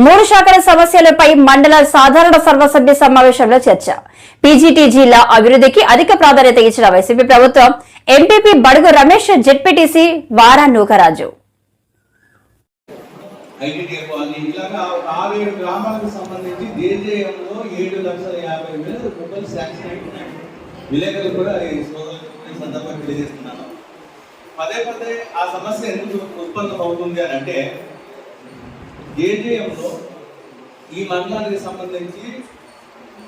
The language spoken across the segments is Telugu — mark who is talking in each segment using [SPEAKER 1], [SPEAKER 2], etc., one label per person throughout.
[SPEAKER 1] మూడు శాఖల సమస్యలపై మండల సాధారణ సర్వసభ్య సమావేశంలో చర్చ. పీజీటీజీల అభివృద్ధికి అధిక ప్రాధాన్యత ఇచ్చిన వైసీపీ ప్రభుత్వం. ఎంపీపీ బడుగు రమేష్, జెడ్పీటీసీ వారా నూకరాజు.
[SPEAKER 2] పదే పదే ఆ సమస్య ఎందుకు ఉత్పన్నం అవుతుంది అని అంటే, జేజేఎంలో ఈ మండలానికి సంబంధించి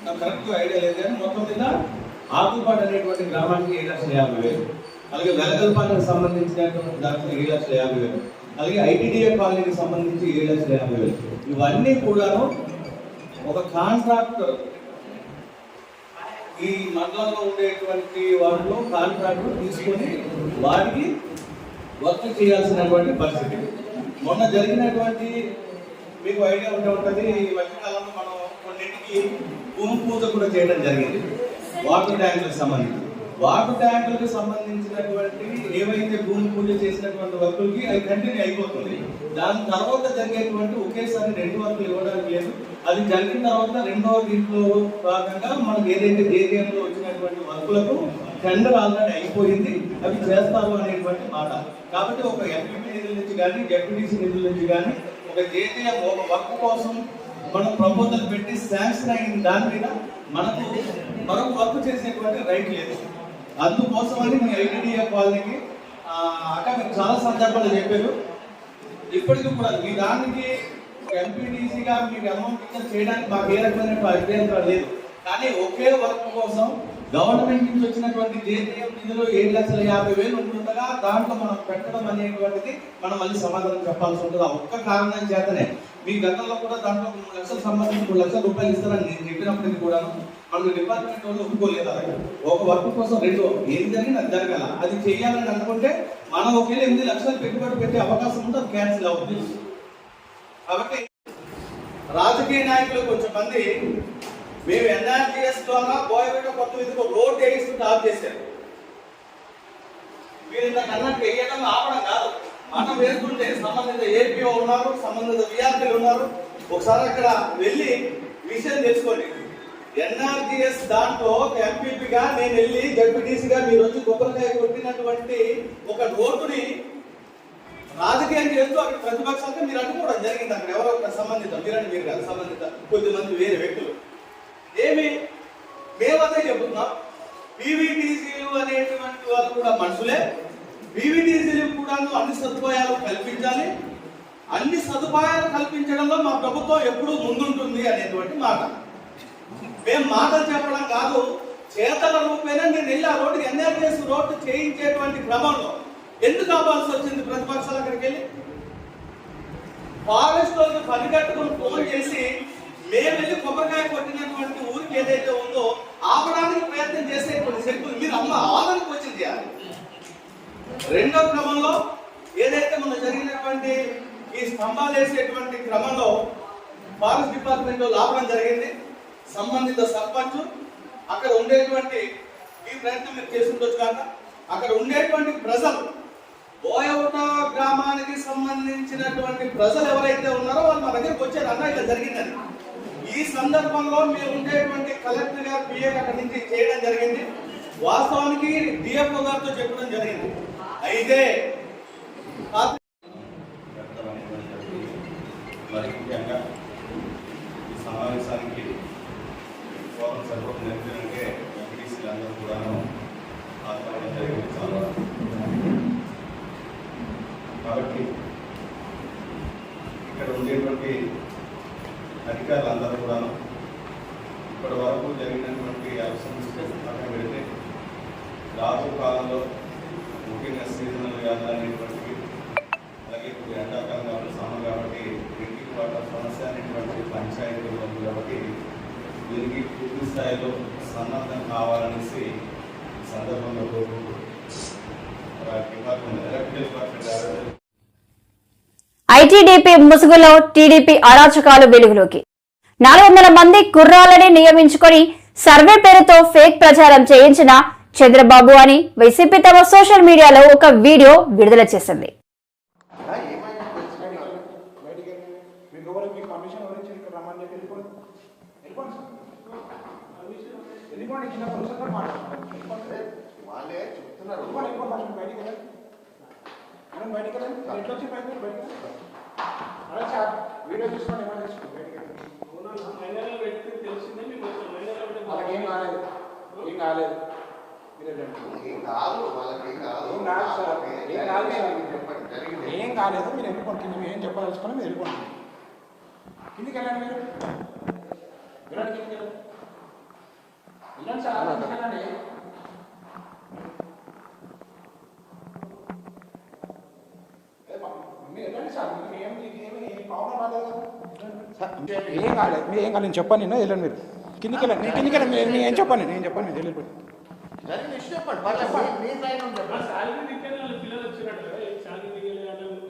[SPEAKER 2] నాకు కరెక్ట్ ఐడియా లేదు కానీ మొత్తం మీద ఆకుపాటు అనేటువంటి గ్రామానికి 7,50,000, అలాగే వెలగల్పానికి సంబంధించినటువంటి దానికి 7,50,000, అలాగే ఐటీడీఏ కాలనీకి సంబంధించి 7,50,000. ఇవన్నీ కూడాను ఒక కాంట్రాక్టర్, ఈ మండలంలో ఉండేటువంటి వాటిలో కాంట్రాక్టర్ తీసుకొని వారికి వర్క్ చేయాల్సినటువంటి పరిస్థితి. మొన్న జరిగినటువంటి మీకు ఐడియా ఉంటుంది, ఈ మధ్యకాలంలో మనం కొన్నింటికి భూమి పూజ కూడా చేయడం జరిగింది. వాటర్ ట్యాంకులకు సంబంధించి సంబంధించినటువంటి ఏవైతే భూమి పూజ చేసినటువంటి వర్కులకి అది కంటిన్యూ అయిపోతుంది. దాని తర్వాత జరిగేటువంటి ఒకేసారి 2 వర్కులు ఇవ్వడానికి లేదు. అది జరిగిన తర్వాత రెండవ దీంట్లో భాగంగా మనకు ఏదైతే జేజేఎంలో వచ్చినటువంటి వర్కులకు టెండర్ ఆల్రెడీ అయిపోయింది, అవి చేస్తారు అనేటువంటి మాట. కాబట్టి ఒక ఎంపీపీ నిధుల నుంచి కానీ జెడ్పీటీసీ నిధుల నుంచి కానీ ఒక జేజేఎం ఒక వర్క్ కోసం మనం ప్రపోజల్ పెట్టి శాంక్షన్ అయిన దాని మీద మనకు మరొక వర్క్ చేసేటువంటి రైట్ లేదు. అందుకోసమని మీ ఐటీడీఏ కాలనీకి అక్కడ మీరు చాలా సందర్భాలు చెప్పారు. ఇప్పటికీ కూడా మీ దానికి ఎంపీటీసీగా మీకు అమౌంట్ చేయడానికి మాకు ఏ రకమైన అభ్యంతరం లేదు. కానీ ఒకే వర్క్ కోసం గవర్నమెంట్ నుంచి వచ్చినటువంటి జేజేఎం నిధులు 7,50,000 ఉంటుండగా దాంట్లో మనం పెట్టడం అనేటువంటిది మనం మళ్ళీ సమాధానం చెప్పాల్సి ఉంటుంది. ఆ ఒక్క కారణం చేతనే మీ గతంలో కూడా దాంట్లో 3 లక్షలకు సంబంధించి 3 లక్షల రూపాయలు ఇస్తారని నేను చెప్పినప్పటికీ కూడా మన డిపార్ట్మెంట్ వాళ్ళు ఒప్పుకోలేదు. అలాగే ఒక వర్క్ కోసం 2 ఏం జరిగింది అది జరగాల. అది చెయ్యాలని అనుకుంటే మనం ఒకవేళ 8 లక్షలు పెట్టుబడి పెట్టే అవకాశం ఉంటే అది క్యాన్సిల్ అవుతుంది. కాబట్టి రాజకీయ నాయకులు కొంచెం మంది మేము ఎన్ఆర్జీఎస్ ద్వారా బోయపేట కొత్త విధంగా రోడ్ వేయిస్తుంటే ఆఫ్ చేశారు. మీరు ఇంత కన్నట్టు వేయడం ఆపడం కాదు, మనం వేస్తుంటే సంబంధిత ఏపీఓ ఉన్నారు, సంబంధిత విఆర్పీలు ఉన్నారు. ఒకసారి అక్కడ వెళ్ళి విషయం తెలుసుకోండి. ఎన్ఆర్జీఎస్ దాంట్లో ఎంపీపీగా నేను వెళ్ళి జడ్పీటీసీగా మీరు వచ్చి కొబ్బరికాయ కొట్టినటువంటి ఒక రోడ్డుని రాజకీయం చేస్తూ అక్కడ ప్రతిపక్షాలతో మీరు అడ్డుకోవడం జరిగింది. అక్కడ ఎవరో సంబంధిత మీరు కాదు, సంబంధిత కొద్దిమంది వేరే వ్యక్తులు. ఏమి మేమదే చెబుతున్నాం, పీవీటీసీలు అనేటువంటి వాళ్ళు కూడా మనుషులే. పీవీటీసీలు కూడా అన్ని సదుపాయాలు కల్పించాలి. అన్ని సదుపాయాలు కల్పించడంలో మా ప్రభుత్వం ఎప్పుడూ ముందుంటుంది అనేటువంటి మాట. మేము మాటలు చెప్పడం కాదు, చేతల రూపేనా నేను వెళ్ళి ఆ రోడ్డు ఎన్ఆర్జీఎస్ రోడ్డు చేయించేటువంటి క్రమంలో ఎందుకు కావాల్సి వచ్చింది? ప్రతిపక్షాలు అక్కడికి వెళ్ళి ఫారెస్ట్ వాళ్ళకి పని కట్టుకుని ఫోన్ చేసి మేము వెళ్ళి కొబ్బరికాయ కొట్టినటువంటి ఊరికి ఏదైతే ఉందో ఆపడానికి ప్రయత్నం చేసేటువంటి శక్తులు మీరు ఆదరణకు వచ్చింది చేయాలి. రెండో క్రమంలో ఏదైతే మనం జరిగినటువంటి ఈ స్తంభాలు వేసేటువంటి క్రమంలో ఫారెస్ట్ డిపార్ట్మెంట్ ఆపడం జరిగింది. సంబంధిత సర్పంచ్ అక్కడ ఉండేటువంటి ఈ ప్రయత్నం మీరు చేస్తుండొచ్చు కాక అక్కడ ఉండేటువంటి ప్రజలు, బోయవుట గ్రామానికి సంబంధించినటువంటి ప్రజలు ఎవరైతే ఉన్నారో వాళ్ళు మా దగ్గరికి వచ్చారు, అన్న ఇలా జరిగిందని. ఈ సందర్భంలో మేము ఉండేటువంటి కలెక్టర్ గారు పిఏ అక్కడి నుంచి చేయడం జరిగింది. వాస్తవానికి డిఎఫ్ఓ గారితో చెప్పడం జరిగింది. అయితే
[SPEAKER 3] మరి ముఖ్యంగా ఈ సమావేశానికి సరిపోతుందంటే ఎంపీటీసీలు అందరూ కూడా ఆత్మహత్య జరిగింది చాలా. కాబట్టి ఇక్కడ ఉండేటువంటి అధికారులందరూ కూడా ఇప్పటి వరకు జరిగినటువంటి సమస్యలు పక్కన పెడితే రాబో కాలంలో ముఖ్యంగా సీజనల్ వ్యాధులు అనేటువంటివి, అలాగే ఇప్పుడు ఎండాకాలం కాబట్టి సమ్మర్ కాబట్టి డ్రింకింగ్ వాటర్ సమస్య అనేటువంటి పంచాయతీలు ఉంది. కాబట్టి దీనికి పూర్తి స్థాయిలో సన్నద్ధం కావాలనేసి సందర్భంలో కోరుకుంటూ డిపార్ట్మెంట్
[SPEAKER 1] ఐటీడీపీ ముసుగులో టీడీపీ అరాచకాలు వెలుగులోకి. 400 మంది కుర్రాలని నియమించుకొని సర్వే పేరుతో ఫేక్ ప్రచారం చేయించిన చంద్రబాబు అని వైసీపీ తమ సోషల్ మీడియాలో ఒక వీడియో విడుదల చేసింది.
[SPEAKER 4] మీకు ఎవరు మీకు పర్మిషన్ ఎవరు ఇచ్చారు ఇక్కడ రమ్మని చెప్పి వెళ్ళిపోండి వెళ్ళిపోండి చిన్న పురుషులతో మాట్లాడుతున్నారు
[SPEAKER 5] వాళ్ళే చెప్తున్నారు
[SPEAKER 4] బయటికి వెళ్ళండి మనం బయటికి వెళ్ళండి ఎట్లా వచ్చి బయటికి అలా సార్ వీడియో తీసుకోండి ఏమైనా తీసుకోండి బయటికి వాళ్ళకి ఏం కాలేదు ఏం కాలేదు
[SPEAKER 5] ఏం కాదు వాళ్ళకి ఏం కాదు
[SPEAKER 4] ఏం కాదు సార్ ఏం కాదు సార్
[SPEAKER 5] చెప్పండి జరిగింది
[SPEAKER 4] ఏం కాలేదు మీరు వెళ్ళిపోండి కింద ఏం చెప్పదలుచుకుని మీరు వెళ్ళిపోండి కిందికి వెళ్ళండి మీరు వెళ్ళండి కిందికి వెళ్ళండి వెళ్ళండి సార్ కిందికి వెళ్ళండి మీరు వెళ్ళండి సార్ మీకు ఏమి ప్రాబ్లం రాలేదు ఏం కాలేదు మీరు ఏం కాలేదు నేను చెప్పాను నేను వెళ్ళండి మీరు కిందికి వెళ్ళండి నేను కిందికి వెళ్ళండి నేను ఏం చెప్పాను నేను చెప్పాను మీరు వెళ్ళిపోయి
[SPEAKER 5] జరిగిన విషయం చెప్పండి మీ సైడ్ నుంచి చెప్పండి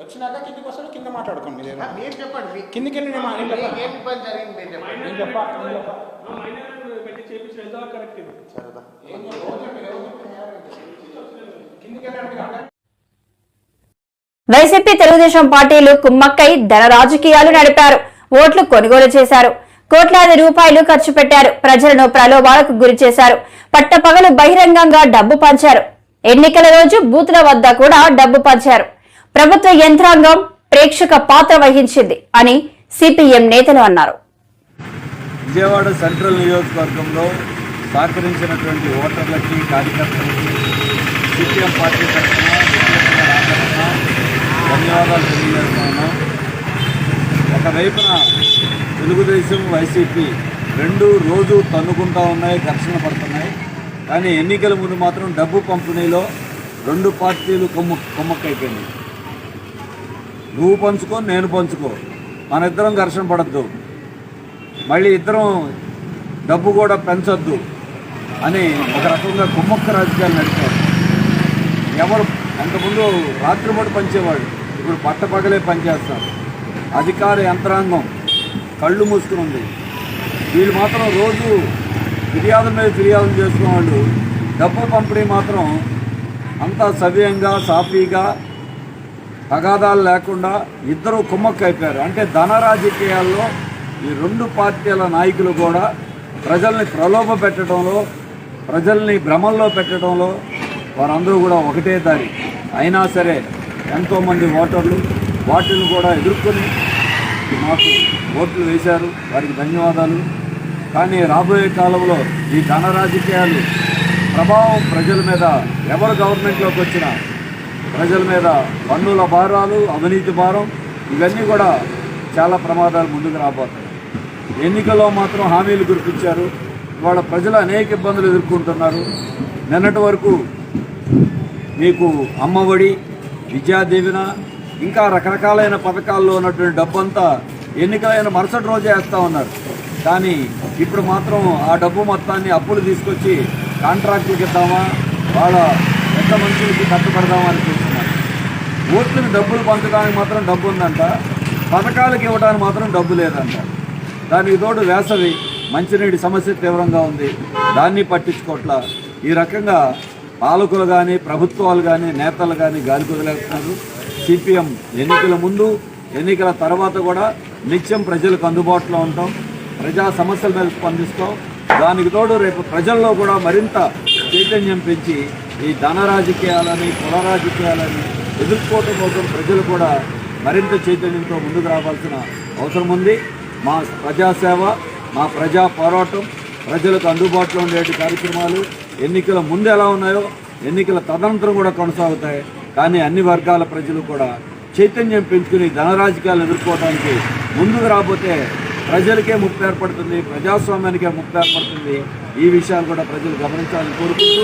[SPEAKER 4] వచ్చినాక కిందికి వస్తాడు కింద మాట్లాడుకోండి మీరు
[SPEAKER 5] మీరు చెప్పండి
[SPEAKER 4] కిందికి వెళ్ళి నేను
[SPEAKER 5] ఏం ఇబ్బంది జరిగింది మీరు చెప్పండి
[SPEAKER 4] నేను చెప్పాను
[SPEAKER 5] సరేదా
[SPEAKER 4] కిందికి వెళ్ళండి
[SPEAKER 1] వైసీపీ తెలుగుదేశం పార్టీలు కుమ్మక్కై ధన రాజకీయాలు నడిపారు. ఓట్లు కొనుగోలు చేశారు. కోట్లాది రూపాయలు ఖర్చు పెట్టారు. ప్రజలను ప్రలోభాలకు గురి చేశారు. పట్టపగలు బహిరంగంగా డబ్బు పంచారు. ఎన్నికల రోజు బూతుల వద్ద కూడా డబ్బు పంచారు. ప్రభుత్వ యంత్రాంగం ప్రేక్షక పాత్ర వహించింది అని సిపిఎం నేతలు అన్నారు.
[SPEAKER 6] విజయవాడ సెంట్రల్ నియోజకవర్గంలో సహకరించినటువంటి ఓటర్లకి కార్యకర్తలకి సిపిఎం పార్టీ తరఫున ధన్యవాదాలు తెలియజేస్తున్నాను. ఒకవైపున తెలుగుదేశం వైసీపీ రెండు రోజు తన్నుకుంటా ఉన్నాయి, ఘర్షణ పడుతున్నాయి. కానీ ఎన్నికల ముందు మాత్రం డబ్బు పంపిణీలో రెండు పార్టీలు కొమ్మక్కైపోయింది. నువ్వు పంచుకో, నేను పంచుకో, మన ఇద్దరం ఘర్షణ పడద్దు, మళ్ళీ ఇద్దరం డబ్బు కూడా పెంచొద్దు అని ఒక రకంగా కుమ్మక్క రాజకీయాలు నడిపారు. ఎవరు అంతకుముందు రాత్రిపూట పంచేవాడు, ఇప్పుడు పట్టపగలే పనిచేస్తారు. అధికార యంత్రాంగం కళ్ళు మూసుకుని ఉంది. వీళ్ళు మాత్రం రోజు ఫిర్యాదుల మీద ఫిర్యాదులు చేసుకున్న వాళ్ళు డబ్బు పంపిణీ మాత్రం అంతా సవ్యంగా సాఫీగా తగాదాలు లేకుండా ఇద్దరు కుమ్మక్క అయిపోయారు. అంటే ధన రాజకీయాల్లో ఈ రెండు పార్టీల నాయకులు కూడా ప్రజల్ని ప్రలోభ పెట్టడంలో, ప్రజల్ని భ్రమల్లో పెట్టడంలో వారందరూ కూడా ఒకటే దారి. అయినా సరే ఎంతోమంది ఓటర్లు వాటిని కూడా ఎదుర్కొని మాకు ఓట్లు వేశారు, వారికి ధన్యవాదాలు. కానీ రాబోయే కాలంలో ఈ ధన రాజకీయాలు ప్రభావం ప్రజల మీద, ఎవరు గవర్నమెంట్లోకి వచ్చినా ప్రజల మీద పన్నుల భారాలు, అవినీతి భారం, ఇవన్నీ కూడా చాలా ప్రమాదాలు ముందుకు రాబోతాయి. ఎన్నికల్లో మాత్రం హామీలు గుర్తించారు, ఇవాళ ప్రజలు అనేక ఇబ్బందులు ఎదుర్కొంటున్నారు. నిన్నటి వరకు మీకు అమ్మఒడి, విద్యాదీవెన, ఇంకా రకరకాలైన పథకాల్లో ఉన్నటువంటి డబ్బంతా ఎన్నికలైన మరుసటి రోజే వేస్తూ ఉన్నారు. కానీ ఇప్పుడు మాత్రం ఆ డబ్బు మొత్తాన్ని అప్పులు తీసుకొచ్చి కాంట్రాక్టులకు ఇద్దామా, వాళ్ళ పెద్ద మనుషులకి కట్టుబడదామా అని చూస్తున్నారు. ఓట్లకు డబ్బులు పంచడానికి మాత్రం డబ్బు ఉందంట, పథకాలకు ఇవ్వడానికి మాత్రం డబ్బు లేదంట. దానికి తోడు వేసవి మంచినీటి సమస్య తీవ్రంగా ఉంది, దాన్ని పట్టించుకోవట్లా. ఈ రకంగా పాలకులు కానీ, ప్రభుత్వాలు కానీ, నేతలు కానీ గాలి కుదిలేస్తున్నారు. సిపిఎం ఎన్నికల ముందు, ఎన్నికల తర్వాత కూడా నిత్యం ప్రజలకు అందుబాటులో ఉంటాం, ప్రజా సమస్యల మీద స్పందిస్తాం. దానికి తోడు రేపు ప్రజల్లో కూడా మరింత చైతన్యం పెంచి ఈ ధన రాజకీయాలని, కుల రాజకీయాలని ఎదుర్కోవటం కోసం ప్రజలు కూడా మరింత చైతన్యంతో ముందుకు రావాల్సిన అవసరం ఉంది. మా ప్రజాసేవ, మా ప్రజా పోరాటం, ప్రజలకు అందుబాటులో ఉండే కార్యక్రమాలు ఎన్నికల ముందు ఎలా ఉన్నాయో ఎన్నికల తదనంతరం కూడా కొనసాగుతాయి. కానీ అన్ని వర్గాల ప్రజలు కూడా చైతన్యం పెంచుకుని ధన రాజకీయాలను ఎదుర్కోవడానికి ముందుకు రాబోతే ప్రజలకే ముప్పు ఏర్పడుతుంది, ప్రజాస్వామ్యానికే ముప్పు ఏర్పడుతుంది. ఈ విషయాలు కూడా ప్రజలు గమనించాలని కోరుకుంటూ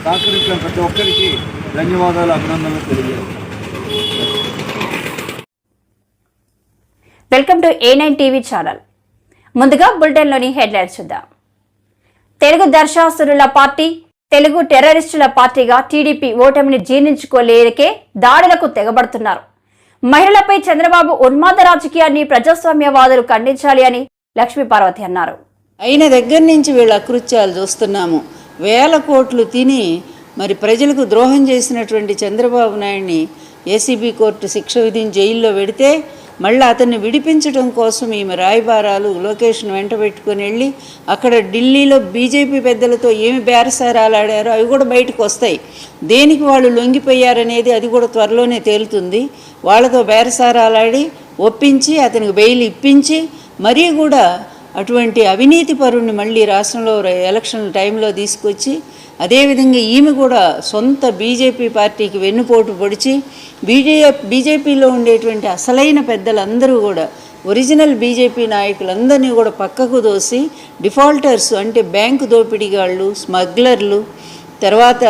[SPEAKER 6] సహకరించిన ప్రతి ఒక్కరికి ధన్యవాదాలు, అభినందనలు తెలియజేస్తాను.
[SPEAKER 1] Welcome to A9 TV channel. ముందుగా బులెటిన్లోని హెడ్లైన్స్ చూద్దాం. తెలుగు దర్శాసురుల పార్టీ, తెలుగు టెర్రరిస్టుల పార్టీగా టీడీపీ ఓటమిని జీర్ణించుకోలేకే దాడులకు తెగబడుతున్నారు. మహిళలపై చంద్రబాబు ఉన్మాద రాజకీయాన్ని ప్రజాస్వామ్యవాదులు ఖండించాలి అని లక్ష్మీపార్వతి అన్నారు.
[SPEAKER 7] అయిన దగ్గర నుంచి వీళ్ళ అకృత్యాలు చూస్తున్నాము. వేల కోట్లు తిని మరి ప్రజలకు ద్రోహం చేసినటువంటి చంద్రబాబు నాయుడిని ఏసీబీ కోర్టు శిక్ష విధించి జైల్లో పెడితే మళ్ళీ అతన్ని విడిపించడం కోసం ఈమె రాయబారాలు లొకేషన్ వెంట పెట్టుకొని వెళ్ళి అక్కడ ఢిల్లీలో బీజేపీ పెద్దలతో ఏమి బేరసారాలు ఆడారో అవి కూడా బయటకు వస్తాయి. దేనికి వాళ్ళు లొంగిపోయారనేది అది కూడా త్వరలోనే తేలుతుంది. వాళ్ళతో బేరసారాలు ఆడి ఒప్పించి అతనికి బెయిల్ ఇప్పించి మరీ కూడా అటువంటి అవినీతి పరుణ్ణి మళ్ళీ రాష్ట్రంలో ఎలక్షన్ టైంలో తీసుకొచ్చి అదేవిధంగా ఈమె కూడా సొంత బీజేపీ పార్టీకి వెన్నుపోటు పొడిచి బీజేపీలో ఉండేటువంటి అసలైన పెద్దలందరూ కూడా ఒరిజినల్ బీజేపీ నాయకులందరినీ కూడా పక్కకు దోసి డిఫాల్టర్స్ అంటే బ్యాంకు దోపిడీగాళ్ళు, స్మగ్లర్లు, తర్వాత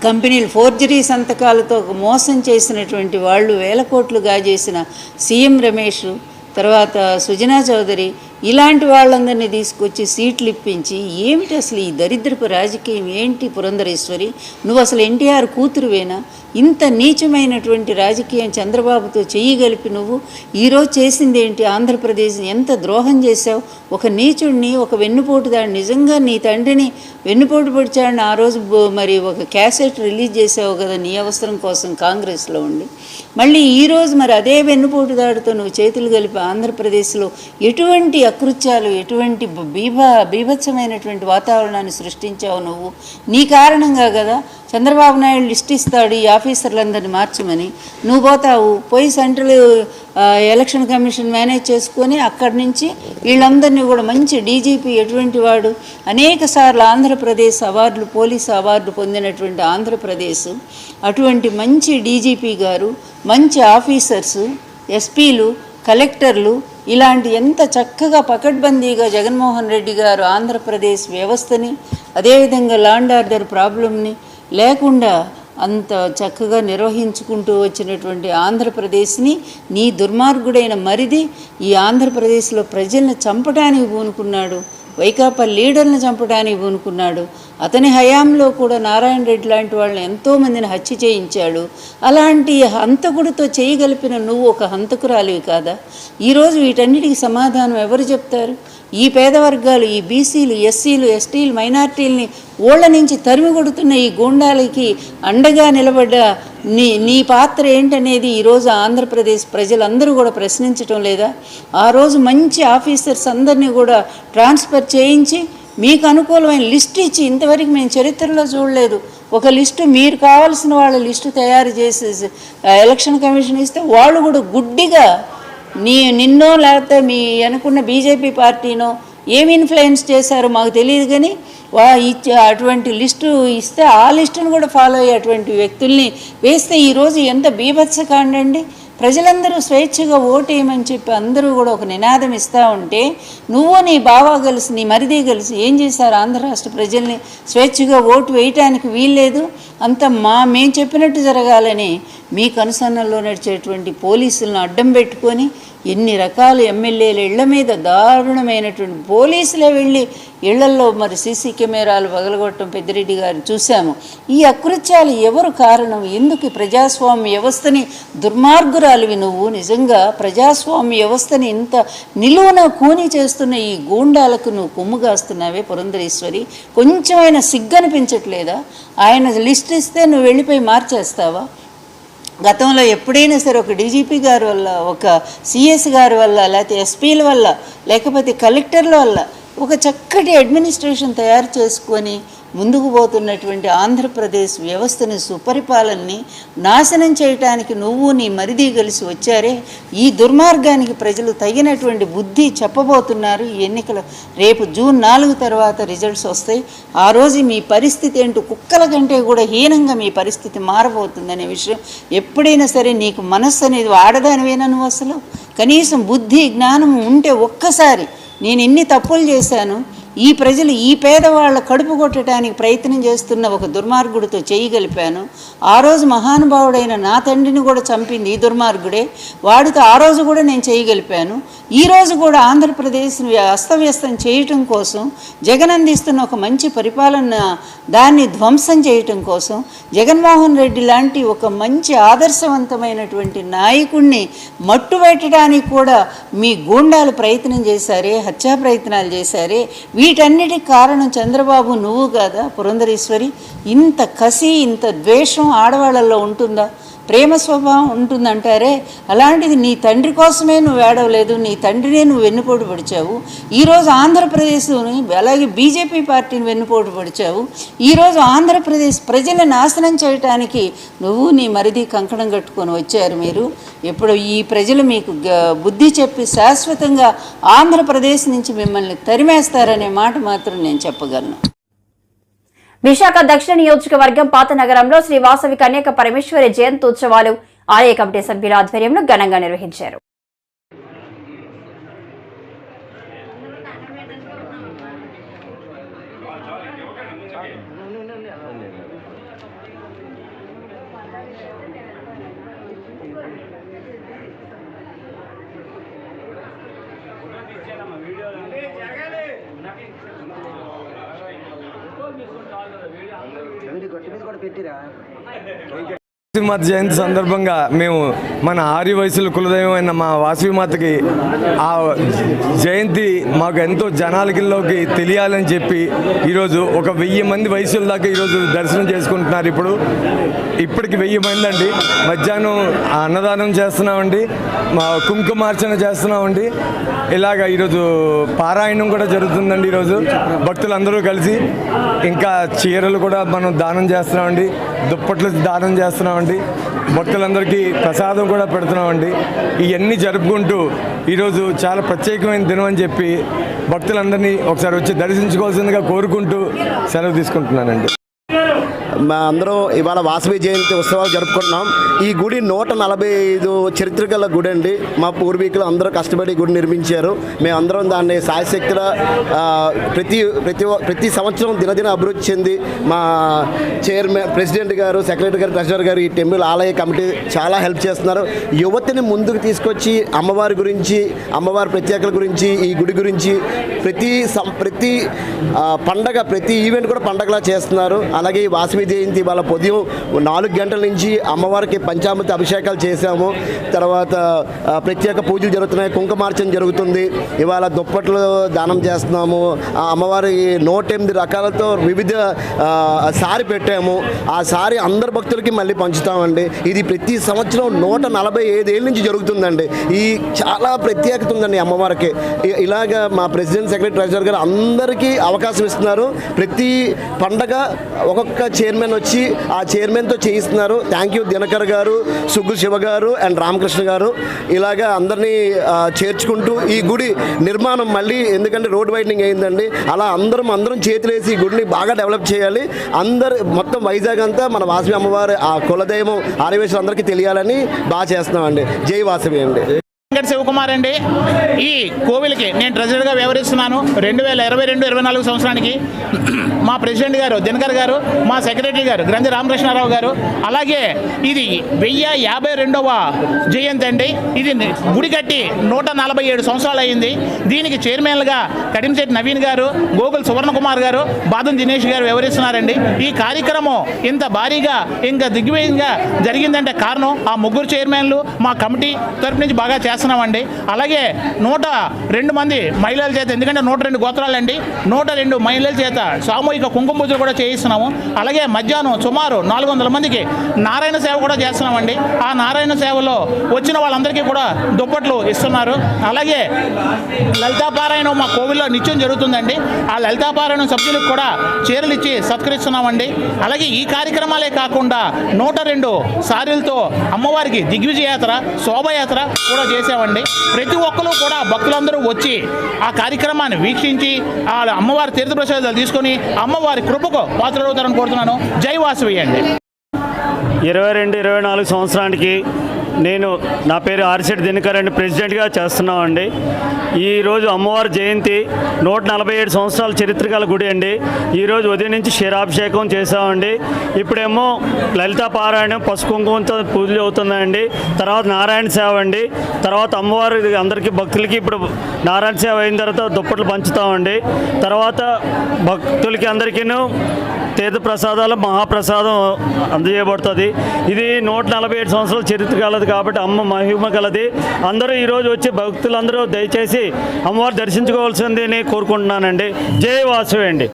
[SPEAKER 7] కంపెనీలు ఫోర్జరీ సంతకాలతో మోసం చేసినటువంటి వాళ్ళు, వేల కోట్లు గాజేసిన సీఎం రమేష్, తర్వాత సుజనా చౌదరి, ఇలాంటి వాళ్ళందరినీ తీసుకొచ్చి సీట్లు ఇప్పించి ఏమిటి అసలు ఈ దరిద్రపు రాజకీయం ఏంటి? పురంధరేశ్వరి, నువ్వు అసలు ఎన్టీఆర్ కూతురువేనా? ఇంత నీచమైనటువంటి రాజకీయం చంద్రబాబుతో చేయగలిపి నువ్వు ఈరోజు చేసింది ఏంటి? ఆంధ్రప్రదేశ్ ఎంత ద్రోహం చేశావు? ఒక నీచుడిని, ఒక వెన్నుపోటుదాడిని, నిజంగా నీ తండ్రిని వెన్నుపోటు పొడిచాడని ఆ రోజు మరి ఒక క్యాసెట్ రిలీజ్ చేసావు కదా నీ అవసరం కోసం కాంగ్రెస్లో ఉండి. మళ్ళీ ఈరోజు మరి అదే వెన్నుపోటుదాడితో నువ్వు చేతులు కలిపి ఆంధ్రప్రదేశ్లో ఎటువంటి అకృత్యాలు, ఎటువంటి బీభత్సమైనటువంటి వాతావరణాన్ని సృష్టించావు నువ్వు. నీ కారణంగా కదా చంద్రబాబు నాయుడు లిస్ట్ ఇస్తాడు ఈ ఆఫీసర్లందరినీ మార్చమని. నువ్వు పోతావు, పోయి సెంట్రల్ ఎలక్షన్ కమిషన్ మేనేజ్ చేసుకొని అక్కడి నుంచి వీళ్ళందరినీ కూడా మంచి డీజీపీ ఎటువంటి వాడు, అనేక సార్లు ఆంధ్రప్రదేశ్ అవార్డులు, పోలీసు అవార్డు పొందినటువంటి ఆంధ్రప్రదేశ్ అటువంటి మంచి డీజీపీ గారు, మంచి ఆఫీసర్సు, ఎస్పీలు, కలెక్టర్లు, ఇలాంటి ఎంత చక్కగా పకడ్బందీగా జగన్మోహన్ రెడ్డి గారు ఆంధ్రప్రదేశ్ వ్యవస్థని అదేవిధంగా లా అండ్ ఆర్డర్ ప్రాబ్లంని లేకుండా అంత చక్కగా నిర్వహించుకుంటూ వచ్చినటువంటి ఆంధ్రప్రదేశ్ని నీ దుర్మార్గుడైన మరిది ఈ ఆంధ్రప్రదేశ్లో ప్రజల్ని చంపడానికి పూనుకున్నాడు, వైకాపా లీడర్లను చంపడానికి పూనుకున్నాడు. అతని హయాంలో కూడా నారాయణ రెడ్డి లాంటి వాళ్ళని ఎంతోమందిని హత్య చేయించాడు. అలాంటి హంతకుడితో చేయగలిపిన నువ్వు ఒక హంతకురాలివి కాదా? ఈరోజు వీటన్నిటికీ సమాధానం ఎవరు చెప్తారు? ఈ పేద వర్గాలు, ఈ బీసీలు, ఎస్సీలు, ఎస్టీలు, మైనార్టీలని ఓళ్ళ నుంచి తరిమి కొడుతున్న ఈ గూండాలకి అండగా నిలబడ్డ నీ పాత్ర ఏంటనేది ఈరోజు ఆంధ్రప్రదేశ్ ప్రజలందరూ కూడా ప్రశ్నించటం లేదా? ఆ రోజు మంచి ఆఫీసర్స్ అందరినీ కూడా ట్రాన్స్ఫర్ చేయించి మీకు అనుకూలమైన లిస్టు ఇచ్చి, ఇంతవరకు మేము చరిత్రలో చూడలేదు, ఒక లిస్టు మీరు కావాల్సిన వాళ్ళ లిస్టు తయారు చేసేసి ఎలక్షన్ కమిషన్ ఇస్తే వాళ్ళు కూడా గుడ్డిగా నిన్నో లేకపోతే మీ అనుకున్న బీజేపీ పార్టీనో ఏమి ఇన్ఫ్లుయెన్స్ చేశారో మాకు తెలియదు, కానీ అటువంటి లిస్టు ఇస్తే ఆ లిస్టును కూడా ఫాలో అయ్యే అటువంటి వ్యక్తుల్ని వేస్తే ఈరోజు ఎంత బీభత్సకాండండి. ప్రజలందరూ స్వేచ్ఛగా ఓటేయమని చెప్పి అందరూ కూడా ఒక నినాదం ఇస్తూ ఉంటే నువ్వు నీ బావ కలిసి, నీ మరిది కలిసి ఏం చేశారు? ఆంధ్ర రాష్ట్ర ప్రజల్ని స్వేచ్ఛగా ఓటు వేయటానికి వీల్లేదు, అంత మేము చెప్పినట్టు జరగాలని మీ కనుసన్నల్లో నడిచేటువంటి పోలీసులను అడ్డం పెట్టుకొని ఎన్ని రకాల ఎమ్మెల్యేల ఇళ్ల మీద దారుణమైనటువంటి పోలీసులే వెళ్ళి ఇళ్లల్లో మరి సీసీ కెమెరాలు పగలగొట్టడం పెద్దిరెడ్డి గారు చూశాము. ఈ అకృత్యాలు ఎవరు కారణం? ఎందుకు ప్రజాస్వామ్య వ్యవస్థని దుర్మార్గురాలివి నువ్వు? నిజంగా ప్రజాస్వామ్య వ్యవస్థని ఇంత నిలువున కూని చేస్తున్న ఈ గూండాలకు నువ్వు కొమ్ముగాస్తున్నావే పురంధరేశ్వరి. కొంచెమైనా సిగ్గనిపించట్లేదా? ఆయన లిస్ట్ ఇస్తే నువ్వు వెళ్ళిపోయి మార్చేస్తావా? గతంలో ఎప్పుడైనా సరే ఒక డీజీపీ గారి వల్ల, ఒక సిఎస్ గారి వల్ల, లేకపోతే ఎస్పీల వల్ల, లేకపోతే కలెక్టర్ల వల్ల ఒక చక్కటి అడ్మినిస్ట్రేషన్ తయారు చేసుకొని ముందుకు పోతున్నటువంటి ఆంధ్రప్రదేశ్ వ్యవస్థని, సుపరిపాలనని నాశనం చేయటానికి నువ్వు నీ మరిది కలిసి వచ్చారే. ఈ దుర్మార్గానికి ప్రజలు తగినటువంటి బుద్ధి చెప్పబోతున్నారు. ఈ ఎన్నికలు రేపు జూన్ 4 తర్వాత రిజల్ట్స్ వస్తాయి. ఆ రోజు మీ పరిస్థితి ఏంటో కుక్కల కంటే కూడా హీనంగా మీ పరిస్థితి మారబోతుందనే విషయం ఎప్పుడైనా సరే నీకు మనస్సు అనేది ఆడదానివేనా? నువ్వు అసలు కనీసం బుద్ధి జ్ఞానం ఉంటే ఒక్కసారి నేను ఎన్ని తప్పులు చేశాను, ఈ ప్రజలు ఈ పేదవాళ్ళ కడుపు కొట్టడానికి ప్రయత్నం చేస్తున్న ఒక దుర్మార్గుడితో చేయగలిపాను. ఆ రోజు మహానుభావుడైన నా తండ్రిని కూడా చంపింది ఈ దుర్మార్గుడే, వాడితో ఆ రోజు కూడా నేను చేయగలిపాను. ఈరోజు కూడా ఆంధ్రప్రదేశ్ని అస్తవ్యస్తం చేయటం కోసం, జగన్ అందిస్తున్న ఒక మంచి పరిపాలన దాన్ని ధ్వంసం చేయటం కోసం, జగన్మోహన్ రెడ్డి లాంటి ఒక మంచి ఆదర్శవంతమైనటువంటి నాయకుడిని మట్టుబెట్టడానికి కూడా మీ గూండాలు ప్రయత్నం చేశారే, హత్యా ప్రయత్నాలు చేశారే. వీటన్నిటికి కారణం చంద్రబాబు నువ్వు కాదా పురంధరేశ్వరి? ఇంత కసి, ఇంత ద్వేషం ఆడవాళ్ళల్లో ఉంటుందా? ప్రేమ స్వభావం ఉంటుందంటారే, అలాంటిది నీ తండ్రి కోసమే నువ్వు ఏడవలేదు, నీ తండ్రినే నువ్వు వెన్నుపోటు పడిచావు. ఈరోజు ఆంధ్రప్రదేశ్ని అలాగే బీజేపీ పార్టీని వెన్నుపోటు పడిచావు. ఈరోజు ఆంధ్రప్రదేశ్ ప్రజలను నాశనం చేయటానికి నువ్వు నీ మరిది కంకణం కట్టుకొని వచ్చారు. మీరు ఎప్పుడు ఈ ప్రజలు మీకు బుద్ధి చెప్పి శాశ్వతంగా ఆంధ్రప్రదేశ్ నుంచి మిమ్మల్ని తరిమేస్తారనే మాట మాత్రం నేను చెప్పగలను.
[SPEAKER 1] విశాఖ దక్షిణ నియోజకవర్గం పాత నగరంలో శ్రీ వాసవి కన్యక పరమేశ్వరి జయంత్యోత్సవాలు ఆలయ కమిటీ సభ్యుల ఆధ్వర్యంలో ఘనంగా నిర్వహించారు.
[SPEAKER 8] వాసవిమాత జయంతి సందర్భంగా మేము మన ఆర్య వయసుల కులదైవమైన మా వాసవిమాతకి ఆ జయంతి మాకు ఎంతో జనాలకిలోకి తెలియాలని చెప్పి ఈరోజు ఒక 1000 మంది వయసుల దాకా ఈరోజు దర్శనం చేసుకుంటున్నారు. ఇప్పటికి 1000 మంది అండి. మధ్యాహ్నం అన్నదానం చేస్తున్నామండి, మా కుంకుమార్చన చేస్తున్నామండి. ఇలాగ ఈరోజు పారాయణం కూడా జరుగుతుందండి. ఈరోజు భక్తులందరూ కలిసి ఇంకా చీరలు కూడా మనం దానం చేస్తున్నామండి, దుప్పట్లు దానం చేస్తున్నామండి, భక్తులందరికీ ప్రసాదం కూడా పెడుతున్నామండి. ఇవన్నీ జరుపుకుంటూ ఈరోజు చాలా ప్రత్యేకమైన దినం అని చెప్పి భక్తులందరినీ ఒకసారి వచ్చి దర్శించుకోవాల్సిందిగా కోరుకుంటూ సెలవు తీసుకుంటున్నానండి.
[SPEAKER 9] మా అందరం ఇవాళ వాసవి జయంతి ఉత్సవాలు జరుపుకుంటున్నాం. ఈ గుడి 145 చరిత్ర గల గుడి అండి. మా పూర్వీకులు అందరూ కష్టపడి గుడి నిర్మించారు. మేమందరం దాన్ని సాయశక్తుల ప్రతి సంవత్సరం దినదిన అభివృద్ధి చెంది మా చైర్మన్, ప్రెసిడెంట్ గారు, సెక్రటరీ గారు, ట్రెజరర్ గారు, ఈ టెంపుల్ ఆలయ కమిటీ చాలా హెల్ప్ చేస్తున్నారు. యువతిని ముందుకు తీసుకొచ్చి అమ్మవారి గురించి, అమ్మవారి ప్రత్యేకల గురించి, ఈ గుడి గురించి ప్రతి పండగ, ప్రతి ఈవెంట్ కూడా పండగలా చేస్తున్నారు. అలాగే ఈ వాసవి జయంతి వాళ్ళ ఉదయం 4 గంటల నుంచి అమ్మవారికి పంచామృత అభిషేకాలు చేశాము. తర్వాత ప్రత్యేక పూజలు జరుగుతున్నాయి, కుంకుమార్చన జరుగుతుంది. ఇవాళ దుప్పట్లు దానం చేస్తున్నాము. అమ్మవారి 108 రకాలతో వివిధ సారి పెట్టాము. ఆ సారి అందరు భక్తులకి మళ్ళీ పంచుతామండి. ఇది ప్రతి సంవత్సరం 145 ఏళ్ళ నుంచి జరుగుతుందండి. ఈ చాలా ప్రత్యేకత ఉందండి అమ్మవారికి. ఇలాగ మా ప్రెసిడెంట్, సెక్రటరీ, ట్రెజరర్ గారు అందరికీ అవకాశం ఇస్తున్నారు. ప్రతి పండగ ఒక్కొక్క చైర్మన్ వచ్చి ఆ చైర్మన్తో చేయిస్తున్నారు. థ్యాంక్ యూ దినకర్ గారు, సుగ్గు శివ గారు అండ్ రామకృష్ణ గారు. ఇలాగా అందరినీ చేర్చుకుంటూ ఈ గుడి నిర్మాణం మళ్ళీ, ఎందుకంటే రోడ్ వైడనింగ్ అయిందండి, అలా అందరం చేతులేసి ఈ గుడిని బాగా డెవలప్ చేయాలి. మొత్తం వైజాగ్ అంతా మన వాసవి అమ్మవారి ఆ కులదైవం ఆర్యవేశులు అందరికీ తెలియాలని బాగా చేస్తున్నామండి. జై వాసవి అండి.
[SPEAKER 4] శివకుమార్ అండి. ఈ కోవిల్కి నేను ట్రెజరర్గా వ్యవహరిస్తున్నాను. 2022-24 సంవత్సరానికి మా ప్రెసిడెంట్ గారు దినకర్ గారు, మా సెక్రటరీ గారు గ్రంథి రామకృష్ణారావు గారు, అలాగే ఇది 1052వ జయంతి అండి. ఇది గుడి కట్టి 147 సంవత్సరాలు అయింది. దీనికి చైర్మన్లుగా కడింశెట్టి నవీన్ గారు, గోగుల్ సువర్ణకుమార్ గారు, బాదం దినేష్ గారు వ్యవహరిస్తున్నారండి. ఈ కార్యక్రమం ఇంత భారీగా, ఇంకా దిగ్విజయంగా జరిగిందంటే కారణం ఆ ముగ్గురు చైర్మన్లు, మా కమిటీ తరపు నుంచి బాగా చేస్తున్నామండి. అలాగే 102 మంది మహిళల చేత, ఎందుకంటే 102 గోత్రాలండి, 102 మహిళల చేత సామూహిక కుంకుమ పూజలు కూడా చేయిస్తున్నాము. అలాగే మధ్యాహ్నం సుమారు 400 మందికి నారాయణ సేవ కూడా చేస్తున్నామండి. ఆ నారాయణ సేవలో వచ్చిన వాళ్ళందరికీ కూడా దుప్పట్లు ఇస్తున్నారు. అలాగే లలితాపారాయణం మా కోవిల్లో నిత్యం జరుగుతుందండి. ఆ లలితాపారాయణం సభ్యులకు కూడా చీరలు ఇచ్చి సత్కరిస్తున్నామండి. అలాగే ఈ కార్యక్రమాలే కాకుండా 102 సారీలతో అమ్మవారికి దిగ్విజయ యాత్ర, శోభయాత్ర కూడా చేసామండి. ప్రతి ఒక్కరూ కూడా భక్తులందరూ వచ్చి ఆ కార్యక్రమాన్ని వీక్షించి ఆ అమ్మవారి తీర్థప్రసాదాలు తీసుకొని అమ్మవారి కృపకు పాత్రలవుతారని కోరుతున్నాను. జై వాసవి అండి.
[SPEAKER 10] 22-24 సంవత్సరానికి నా పేరు ఆర్సిటి దినకర్ అండి, ప్రెసిడెంట్గా చేస్తున్నామండి. ఈరోజు అమ్మవారి జయంతి 147 సంవత్సరాల చరిత్ర గల గుడి అండి. ఈరోజు ఉదయం నుంచి క్షీరాభిషేకం చేసామండి. ఇప్పుడేమో లలితా పారాయణం, పసుపు కుంకుమంతో పూజలు అవుతున్నాయండి. తర్వాత నారాయణ సేవ అండి. తర్వాత అమ్మవారి అందరికీ భక్తులకి ఇప్పుడు నారాయణ సేవ అయిన తర్వాత దుప్పట్లు పంచుతామండి. తర్వాత భక్తులకి అందరికీ తీర్థప్రసాదాలు, మహాప్రసాదం అందజేయబడుతుంది. ఇది 147 సంవత్సరాల చరిత్ర కలదు కాబట్టి అమ్మ మహిమ కలది. అందరూ ఈరోజు వచ్చి భక్తులందరూ దయచేసి అమ్మవారు దర్శించుకోవాల్సిందని కోరుకుంటున్నానండి. జై వాసవి అండి.